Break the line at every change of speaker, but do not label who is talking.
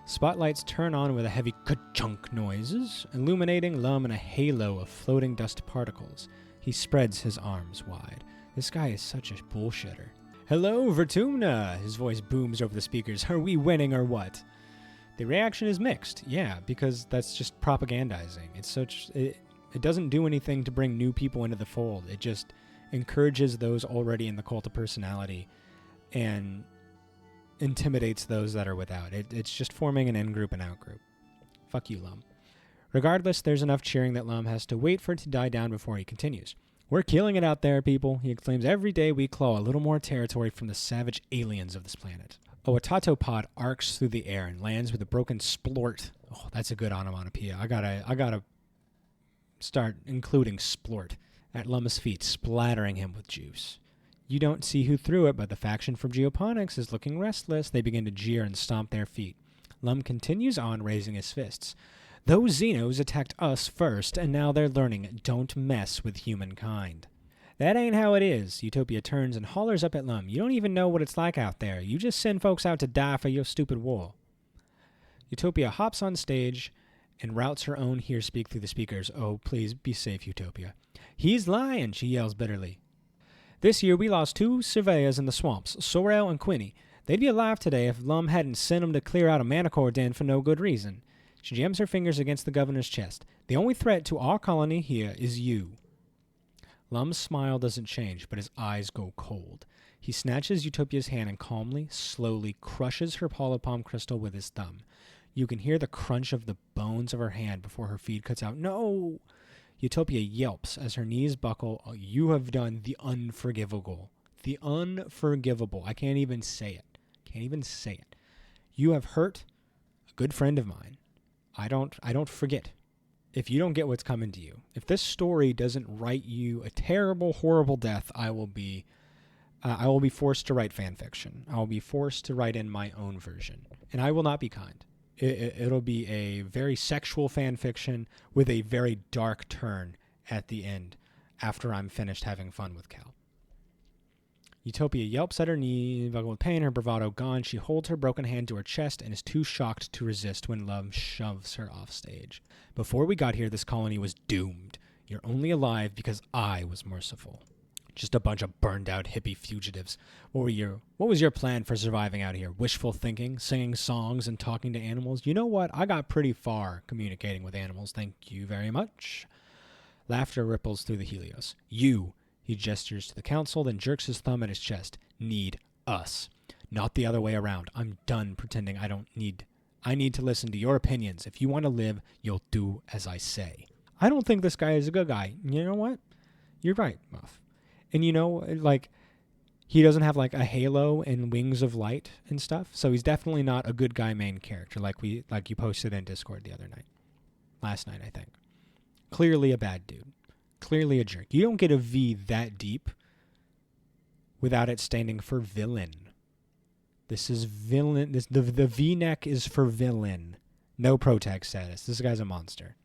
Spotlights turn on with a heavy ka-chunk noises, illuminating Lum in a halo of floating dust particles. He spreads his arms wide. This guy is such a bullshitter. Hello, Vertumna! His voice booms over the speakers. Are we winning or what? The reaction is mixed. Yeah, because that's just propagandizing. It doesn't do anything to bring new people into the fold. It just encourages those already in the cult of personality and intimidates those that are without. It's just forming an in-group and out-group. Fuck you, Lum. Regardless, there's enough cheering that Lum has to wait for it to die down before he continues. We're killing it out there, people. He exclaims, every day we claw a little more territory from the savage aliens of this planet. A Watatopod arcs through the air and lands with a broken splort. Oh, that's a good onomatopoeia. I gotta start including splort at Lum's feet, splattering him with juice. You don't see who threw it, but the faction from Geoponics is looking restless. They begin to jeer and stomp their feet. Lum continues on, raising his fists. Those Xenos attacked us first, and now they're learning, don't mess with humankind. That ain't how it is. Utopia turns and hollers up at Lum. You don't even know what it's like out there. You just send folks out to die for your stupid war. Utopia hops on stage and routes her own here-speak through the speakers. Oh, please be safe, Utopia. He's lying, she yells bitterly. This year we lost 2 surveyors in the swamps, Sorrel and Quinny. They'd be alive today if Lum hadn't sent them to clear out a manicore den for no good reason. She jams her fingers against the governor's chest. The only threat to our colony here is you. Lum's smile doesn't change, but his eyes go cold. He snatches Utopia's hand and calmly, slowly crushes her holopalm crystal with his thumb. You can hear the crunch of the bones of her hand before her feed cuts out. No! Utopia yelps as her knees buckle. Oh, you have done the unforgivable. The unforgivable. I can't even say it. You have hurt a good friend of mine. I don't forget. If you don't get what's coming to you, if this story doesn't write you a terrible, horrible death, I will be forced to write fan fiction. I will be forced to write in my own version, and I will not be kind. It'll be a very sexual fan fiction with a very dark turn at the end after I'm finished having fun with Cal. Utopia yelps at her knee, buckled with pain, her bravado gone. She holds her broken hand to her chest and is too shocked to resist when Lum shoves her off stage. Before we got here, this colony was doomed. You're only alive because I was merciful. Just a bunch of burned-out hippie fugitives. What was your plan for surviving out here? Wishful thinking, singing songs, and talking to animals? You know what? I got pretty far communicating with animals. Thank you very much. Laughter ripples through the Helios. You, he gestures to the council, then jerks his thumb at his chest, need us. Not the other way around. I'm done pretending I need to listen to your opinions. If you want to live, you'll do as I say. I don't think this guy is a good guy. You know what? You're right, Muff. And you know, like, he doesn't have, like, a halo and wings of light and stuff, so he's definitely not a good guy main character like you posted in Discord the other night. Last night, I think. Clearly a bad dude. Clearly a jerk. You don't get a V that deep without it standing for villain. This is villain. The V-neck is for villain. No protag status. This guy's a monster.